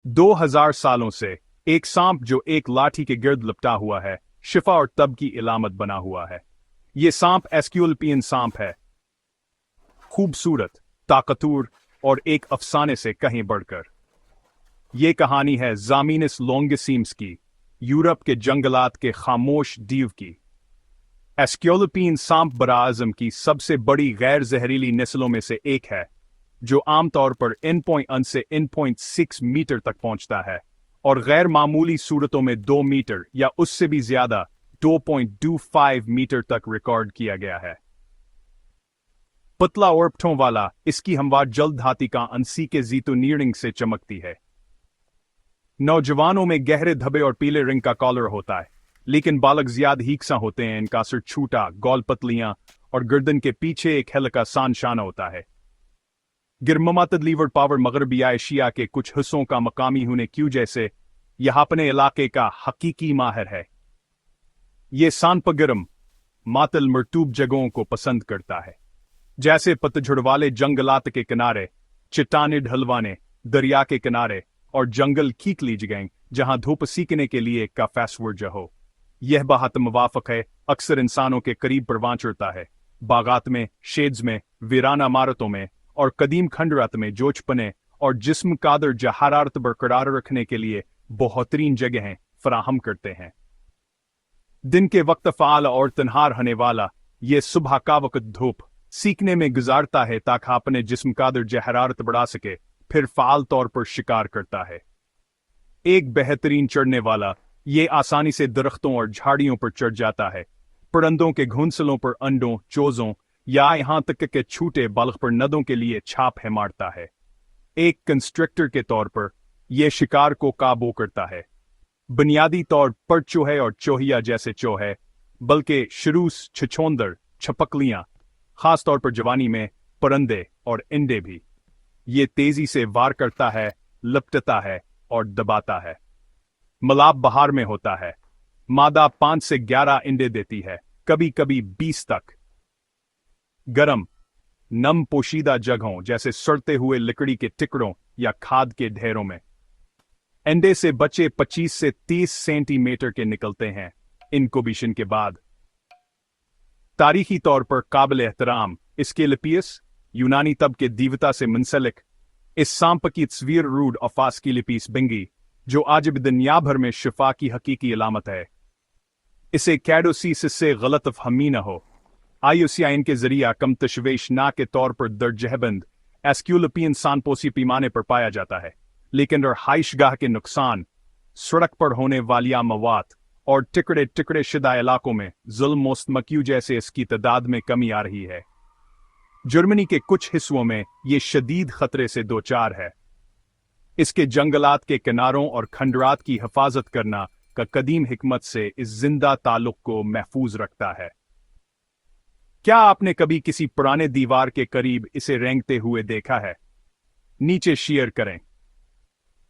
2000 सालों से एक सांप जो एक लाठी के गिर्द लिपटा हुआ है, शिफा और तब की इलामत बना हुआ है। ये सांप एस्क्यूलपियन सांप है। खूबसूरत, ताकतवर और एक अफसाने से कहीं बढ़कर। ये कहानी है ज़ामीनिस लोंगिसिम्स की, यूरोप के जंगलात के खामोश दीव की। एस्क्यूलपियन सांप बराआज़म की सबसे बड़ी गैर जहरीली नस्लों में से एक है, जो आमतौर पर 1.1 से 1.6 मीटर तक पहुंचता है और गैर मामूली सूरतों में 2 मीटर या उससे भी ज्यादा 2.25 मीटर तक रिकॉर्ड किया गया है। पतला ओरपठों वाला इसकी हमवार जल्द धाती का अंसी के जीतुनीरिंग से चमकती है। नौजवानों में गहरे धब्बे और पीले रंग का कॉलर होता है, लेकिन बालक ज्यादा हीक्सा होते हैं। इनका सिर छूटा, गोल पतलियां और गर्दन के पीछे एक हेलिका शाना होता है। गिरममातद लीवर पावर मगरबी एशिया के कुछ हिस्सों का मकामी होने क्यों जैसे यह अपने इलाके का हकीकी माहिर है। ये सांपगरम मातल मरतूब जगहों को पसंद करता है, जैसे पतझड़ वाले जंगलात के किनारे, चट्टाने ढलवाने, दरिया के किनारे और जंगल कीकली जगह जहां धूप सीखने के लिए का फैसवर्ज हो। यह बहुत मुवाफक है, अक्सर इंसानों के करीब परवान चढ़ता है। बागात में, शेड्स में, वीराना इमारतों में और कदीम खंडरात में जोचपने और जिस्म का दर्जा हरारत बरकरार रखने के लिए बेहतरीन जगहें फराहम करते हैं। दिन के वक्त फाल और तनहार होने वाला ये सुबह का वक्त धूप सीखने में गुजारता है ताकि अपने जिस्म का दर्जा हरारत बढ़ा सके, फिर फाल तौर पर शिकार करता है। एक बेहतरीन चढ़ने वाला ये आसानी से दरख्तों और झाड़ियों पर चढ़ जाता है, परिंदों के घोंसलों पर अंडों, चोजों या यहां तक के छूटे बालक पर नदों के लिए छाप है मारता है। एक कंस्ट्रक्टर के तौर पर यह शिकार को काबू करता है, बुनियादी तौर पर चूहे और चोहिया जैसे चूहे, बल्कि शरूस, छछोंदर, छपकलियां, खासतौर पर जवानी में परिंदे और इंडे भी। ये तेजी से वार करता है, लपटता है और दबाता है। मलाब बहार में होता है। मादा 5 से 11 इंडे देती है, कभी कभी 20 तक। गरम, नम पोशीदा जगहों जैसे सड़ते हुए लकड़ी के टुकड़ों या खाद के ढेरों में अंडे से बच्चे 25 से 30 सेंटीमीटर के निकलते हैं इनक्यूबेशन के बाद। तारीखी तौर पर काबिल एहतराम एस्क्यूलपियस यूनानी तब के देवता से मुंसलिक इस सांप की तस्वीर रूड ऑफ एस्क्यूलपियस बिंगी, जो आज भी दुनिया भर में शिफा की हकीकी अलामत है। इसे कैडोसीसिस से गलत फहमी न हो। आईयूसीआईएन के जरिए कम तशवीश ना के तौर पर दर्जहबंद एस्क्यूलपियन सांपोसी पैमाने पर पाया जाता है, लेकिन रहाइशगाह के नुकसान, सड़क पर होने वाली मवात और टिकड़े टिकड़े शुदा इलाकों में जुल्म मुस्तमक्यू जैसे इसकी तादाद में कमी आ रही है। जर्मनी के कुछ हिस्सों में ये शदीद खतरे से दो चार है। इसके जंगलात के किनारों और खंडरात की हिफाजत करना का कदीम हिकमत से इस जिंदा ताल्लुक को महफूज रखता है। क्या आपने कभी किसी पुराने दीवार के करीब इसे रेंगते हुए देखा है? नीचे शेयर करें।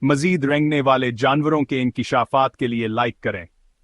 मजीद रेंगने वाले जानवरों के इंकिशाफात के लिए लाइक करें।